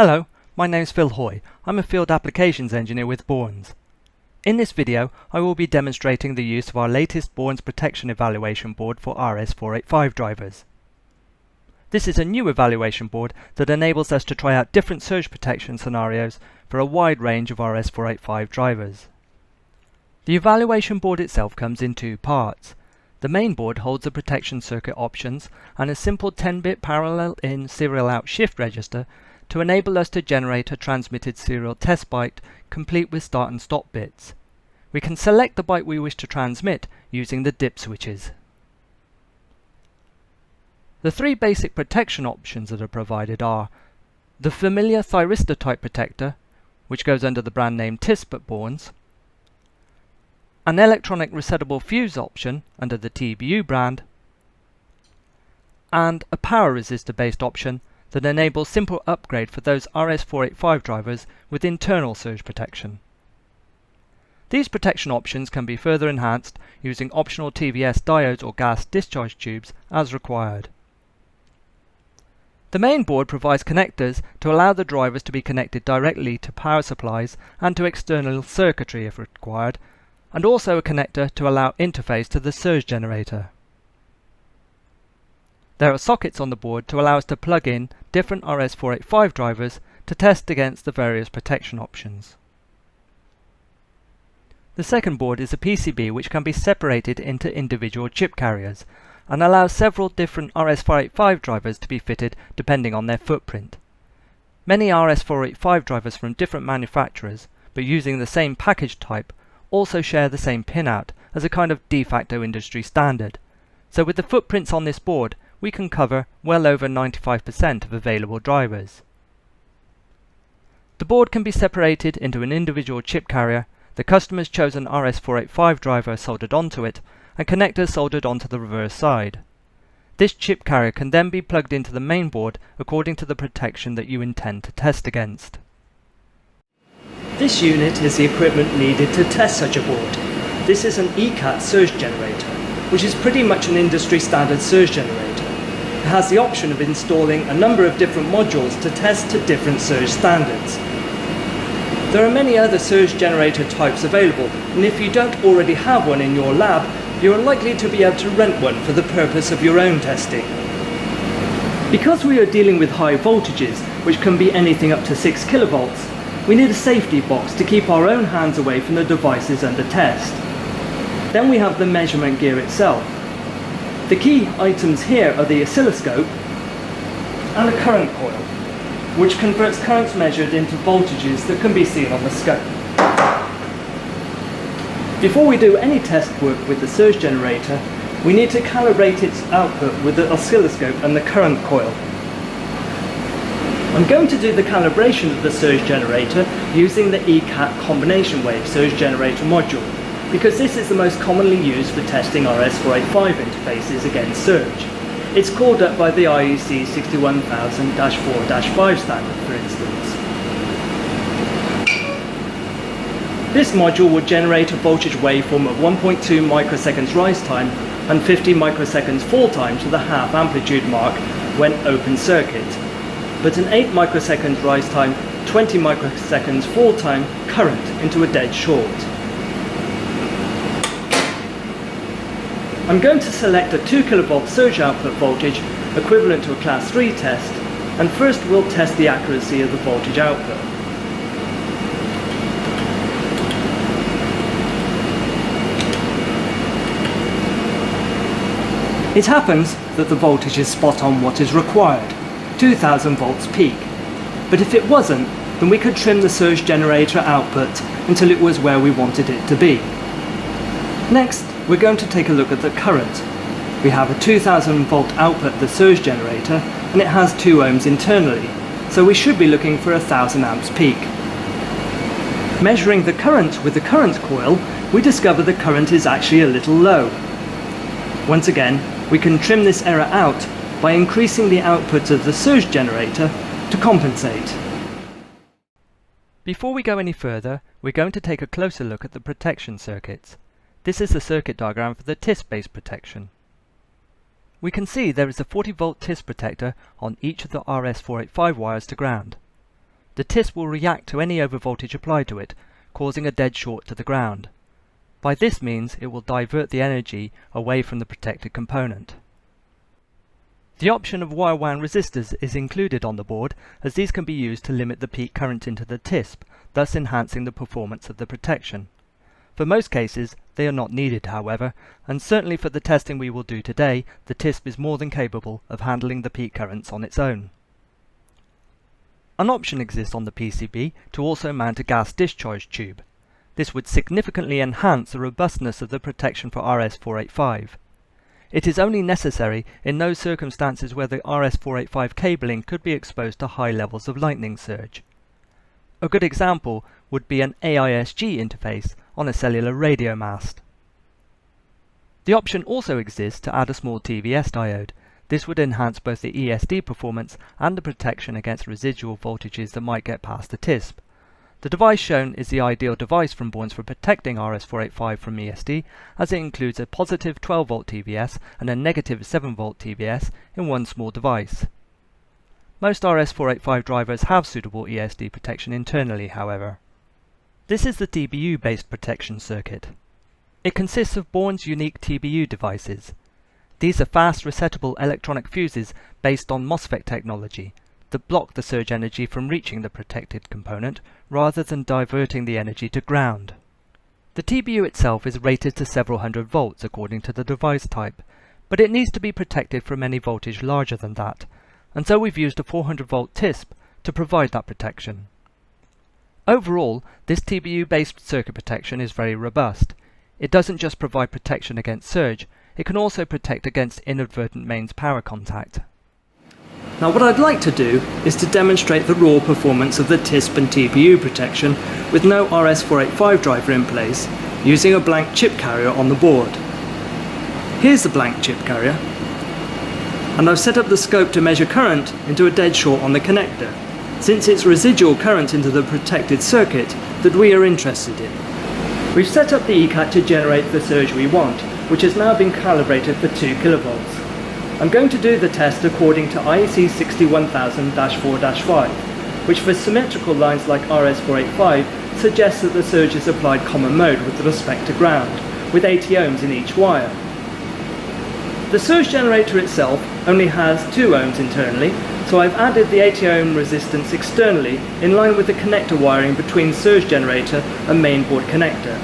Hello, my name is Phil Hoy. I'm a Field Applications Engineer with Bourns. In this video, I will be demonstrating the use of our latest Bourns Protection Evaluation Board for RS-485 drivers. This is a new evaluation board that enables us to try out different surge protection scenarios for a wide range of RS-485 drivers. The evaluation board itself comes in two parts. The main board holds the protection circuit options and a simple 10-bit parallel in serial out shift register to enable us to generate a transmitted serial test byte complete with start and stop bits. We can select the byte we wish to transmit using the dip switches. The three basic protection options that are provided are the familiar thyristor type protector, which goes under the brand name TISP at Bourns, an electronic resettable fuse option under the TBU brand, and a power resistor based option that enables simple upgrade for those RS-485 drivers with internal surge protection. These protection options can be further enhanced using optional TVS diodes or gas discharge tubes as required. The main board provides connectors to allow the drivers to be connected directly to power supplies and to external circuitry if required, and also a connector to allow interface to the surge generator. There are sockets on the board to allow us to plug in different RS-485 drivers to test against the various protection options. The second board is a PCB which can be separated into individual chip carriers and allows several different RS-485 drivers to be fitted depending on their footprint. Many RS-485 drivers from different manufacturers, but using the same package type, also share the same pinout as a kind of de facto industry standard. So with the footprints on this board, we can cover well over 95% of available drivers. The board can be separated into an individual chip carrier, the customer's chosen RS-485 driver soldered onto it, and connectors soldered onto the reverse side. This chip carrier can then be plugged into the main board according to the protection that you intend to test against. This unit is the equipment needed to test such a board. This is an ECAT surge generator, which is pretty much an industry standard surge generator. It has the option of installing a number of different modules to test to different surge standards. There are many other surge generator types available, and if you don't already have one in your lab, you are likely to be able to rent one for the purpose of your own testing. Because we are dealing with high voltages, which can be anything up to 6 kilovolts, we need a safety box to keep our own hands away from the devices under test. Then we have the measurement gear itself. The key items here are the oscilloscope and a current coil, which converts currents measured into voltages that can be seen on the scope. Before we do any test work with the surge generator, we need to calibrate its output with the oscilloscope and the current coil. I'm going to do the calibration of the surge generator using the ECAT combination wave surge generator module, because this is the most commonly used for testing RS-485 interfaces against surge. It's called up by the IEC 61000-4-5 standard, for instance. This module will generate a voltage waveform of 1.2 microseconds rise time and 50 microseconds fall time to the half amplitude mark when open circuit, but an 8 microseconds rise time, 20 microseconds fall time current into a dead short. I'm going to select a 2 kilovolt surge output voltage equivalent to a class 3 test, and first we'll test the accuracy of the voltage output. It happens that the voltage is spot on what is required, 2000 volts peak. But if it wasn't, then we could trim the surge generator output until it was where we wanted it to be. Next, we're going to take a look at the current. We have a 2000 volt output of the surge generator, and it has 2 ohms internally, so we should be looking for 1000 amps peak. Measuring the current with the current coil, we discover the current is actually a little low. Once again, we can trim this error out by increasing the output of the surge generator to compensate. Before we go any further, we're going to take a closer look at the protection circuits. This is the circuit diagram for the TISP-based protection. We can see there is a 40 volt TISP protector on each of the RS-485 wires to ground. the TISP will react to any overvoltage applied to it, causing a dead short to the ground. By this means, it will divert the energy away from the protected component. The option of wire wound resistors is included on the board, as these can be used to limit the peak current into the TISP, thus enhancing the performance of the protection. For most cases, they are not needed, however, and certainly for the testing we will do today, the TISP is more than capable of handling the peak currents on its own. An option exists on the PCB to also mount a gas discharge tube. This would significantly enhance the robustness of the protection for RS-485. It is only necessary in those circumstances where the RS-485 cabling could be exposed to high levels of lightning surge. A good example would be an AISG interface on a cellular radio mast. The option also exists to add a small TVS diode. This would enhance both the ESD performance and the protection against residual voltages that might get past the TISP. The device shown is the ideal device from Bourns for protecting RS-485 from ESD, as it includes a positive 12V TVS and a negative 7V TVS in one small device. Most RS-485 drivers have suitable ESD protection internally, however. This is the TBU-based protection circuit. It consists of Bourns' unique TBU devices. These are fast resettable electronic fuses based on MOSFET technology that block the surge energy from reaching the protected component rather than diverting the energy to ground. The TBU itself is rated to several hundred volts according to the device type, but it needs to be protected from any voltage larger than that, and so we've used a 400V TISP to provide that protection. Overall, this TBU-based circuit protection is very robust. It doesn't just provide protection against surge, it can also protect against inadvertent mains power contact. Now what I'd like to do is to demonstrate the raw performance of the TISP and TBU protection with no RS-485 driver in place, using a blank chip carrier on the board. Here's the blank chip carrier, and I've set up the scope to measure current into a dead short on the connector, since it's residual current into the protected circuit that we are interested in. We've set up the ECAT to generate the surge we want, which has now been calibrated for 2 kV. I'm going to do the test according to IEC 61000-4-5, which for symmetrical lines like RS-485 suggests that the surge is applied common mode with respect to ground, with 80 ohms in each wire. The surge generator itself only has 2 ohms internally, so I've added the 80 ohm resistance externally in line with the connector wiring between surge generator and mainboard connector.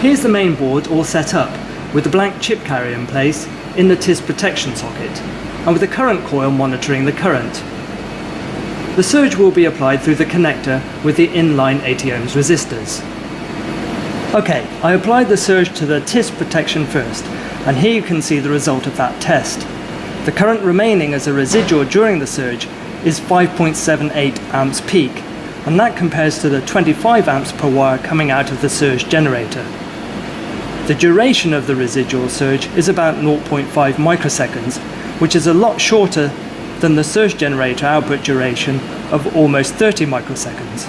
Here's the mainboard all set up, with the blank chip carrier in place in the TISP protection socket, and with the current coil monitoring the current. The surge will be applied through the connector with the inline 80 ohms resistors. Okay, I applied the surge to the TISP protection first, and here you can see the result of that test. The current remaining as a residual during the surge is 5.78 amps peak, and that compares to the 25 amps per wire coming out of the surge generator. The duration of the residual surge is about 0.5 microseconds, which is a lot shorter than the surge generator output duration of almost 30 microseconds.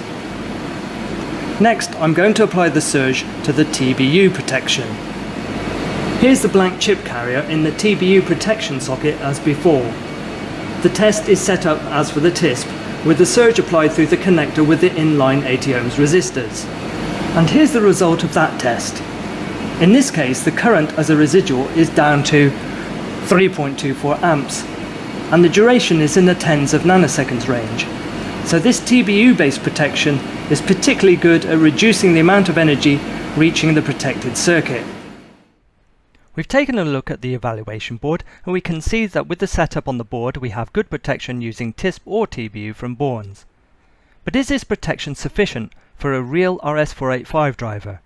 Next, I'm going to apply the surge to the TBU protection. Here's the blank chip carrier in the TBU protection socket as before. The test is set up as for the TISP, with the surge applied through the connector with the inline 80 ohms resistors. And here's the result of that test. In this case, the current as a residual is down to 3.24 amps, and the duration is in the tens of nanoseconds range. So this TBU-based protection is particularly good at reducing the amount of energy reaching the protected circuit. We've taken a look at the evaluation board, and we can see that with the setup on the board we have good protection using TISP or TBU from Bourns. But is this protection sufficient for a real RS-485 driver?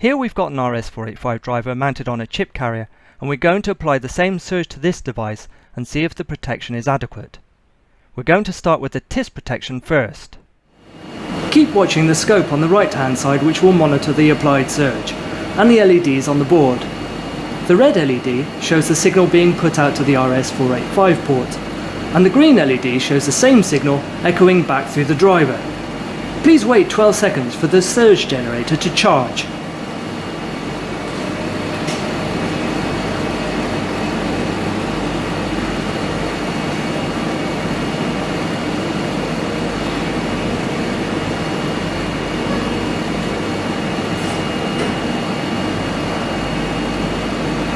Here we've got an RS-485 driver mounted on a chip carrier, and we're going to apply the same surge to this device and see if the protection is adequate. We're going to start with the TISP protection first. Keep watching the scope on the right hand side, which will monitor the applied surge, and the LEDs on the board. The red LED shows the signal being put out to the RS-485 port, and the green LED shows the same signal echoing back through the driver. Please wait 12 seconds for the surge generator to charge.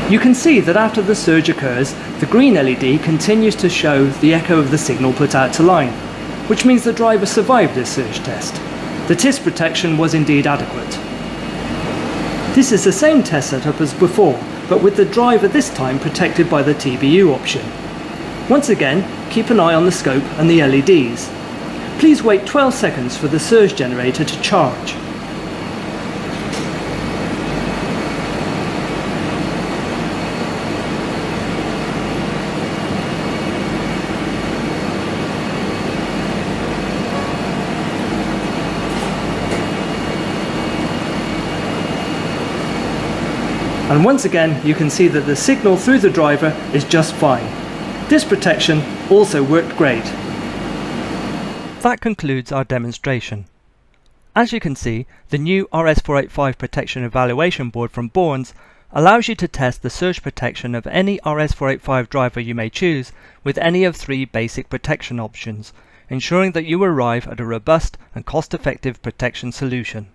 You can see that after the surge occurs, the green LED continues to show the echo of the signal put out to line, which means the driver survived this surge test. The TIS protection was indeed adequate. This is the same test setup as before, but with the driver this time protected by the TBU option. Once again, keep an eye on the scope and the LEDs. Please wait 12 seconds for the surge generator to charge. And once again, you can see that the signal through the driver is just fine. This protection also worked great. That concludes our demonstration. As you can see, the new RS-485 protection evaluation board from Bourns allows you to test the surge protection of any RS-485 driver you may choose with any of 3 basic protection options, ensuring that you arrive at a robust and cost-effective protection solution.